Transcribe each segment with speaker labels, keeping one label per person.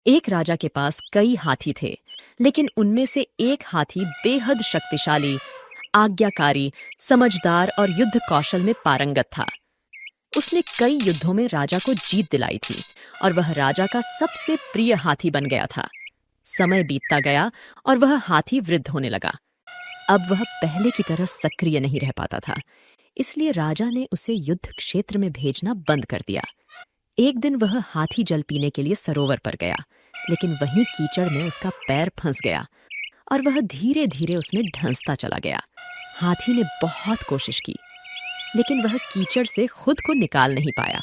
Speaker 1: एक राजा के पास कई हाथी थे, लेकिन उनमें से एक हाथी बेहद शक्तिशाली, आज्ञाकारी, समझदार और युद्ध कौशल में पारंगत था। उसने कई युद्धों में राजा को जीत दिलाई थी और वह राजा का सबसे प्रिय हाथी बन गया था। समय बीतता गया और वह हाथी वृद्ध होने लगा। अब वह पहले की तरह सक्रिय नहीं रह पाता था, इसलिए राजा ने उसे युद्ध क्षेत्र में भेजना बंद कर दिया। एक दिन वह हाथी जल पीने के लिए सरोवर पर गया, लेकिन वहीं कीचड़ में उसका पैर फंस गया और वह धीरे धीरे उसमें ढंसता चला गया। हाथी ने बहुत कोशिश की, लेकिन वह कीचड़ से खुद को निकाल नहीं पाया।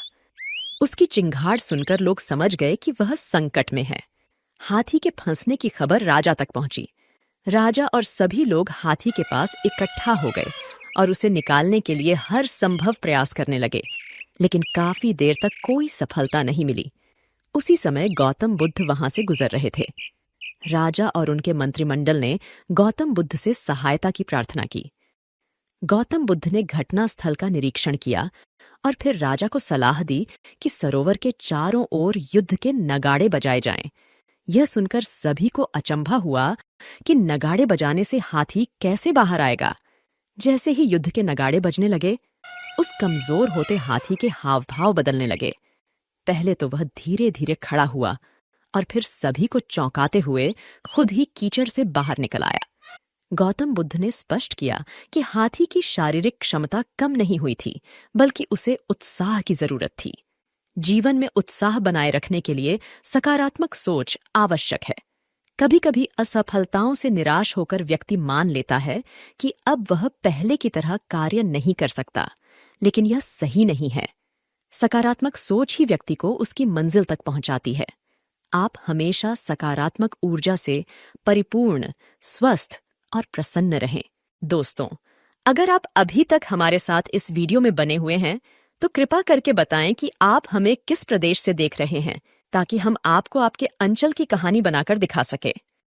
Speaker 1: उसकी चिंगाड़ सुनकर लोग समझ गए कि वह संकट में है। हाथी के फंसने की खबर राजा तक पहुंची। राजा और सभी लोग हाथी के पास इकट्ठा हो गए और उसे निकालने के लिए हर संभव प्रयास करने लगे, लेकिन काफी देर तक कोई सफलता नहीं मिली। उसी समय गौतम बुद्ध वहां से गुजर रहे थे। राजा और उनके मंत्रिमंडल ने गौतम बुद्ध से सहायता की प्रार्थना की। गौतम बुद्ध ने घटनास्थल का निरीक्षण किया और फिर राजा को सलाह दी कि सरोवर के चारों ओर युद्ध के नगाड़े बजाए जाएं। यह सुनकर सभी को अचंभा हुआ कि नगाड़े बजाने से हाथी कैसे बाहर आएगा। जैसे ही युद्ध के नगाड़े बजने लगे, उस कमजोर होते हाथी के हाव भाव बदलने लगे। पहले तो वह धीरे धीरे खड़ा हुआ और फिर सभी को चौंकाते हुए खुद ही कीचड़ से बाहर निकल आया। गौतम बुद्ध ने स्पष्ट किया कि हाथी की शारीरिक क्षमता कम नहीं हुई थी, बल्कि उसे उत्साह की जरूरत थी। जीवन में उत्साह बनाए रखने के लिए सकारात्मक सोच आवश्यक है। कभी कभी असफलताओं से निराश होकर व्यक्ति मान लेता है कि अब वह पहले की तरह कार्य नहीं कर सकता, लेकिन यह सही नहीं है। सकारात्मक सोच ही व्यक्ति को उसकी मंजिल तक पहुंचाती है। आप हमेशा सकारात्मक ऊर्जा से परिपूर्ण, स्वस्थ और प्रसन्न रहें। दोस्तों, अगर आप अभी तक हमारे साथ इस वीडियो में बने हुए हैं, तो कृपा करके बताएं कि आप हमें किस प्रदेश से देख रहे हैं, ताकि हम आपको आपके अंचल की कहानी बनाकर दिखा सके।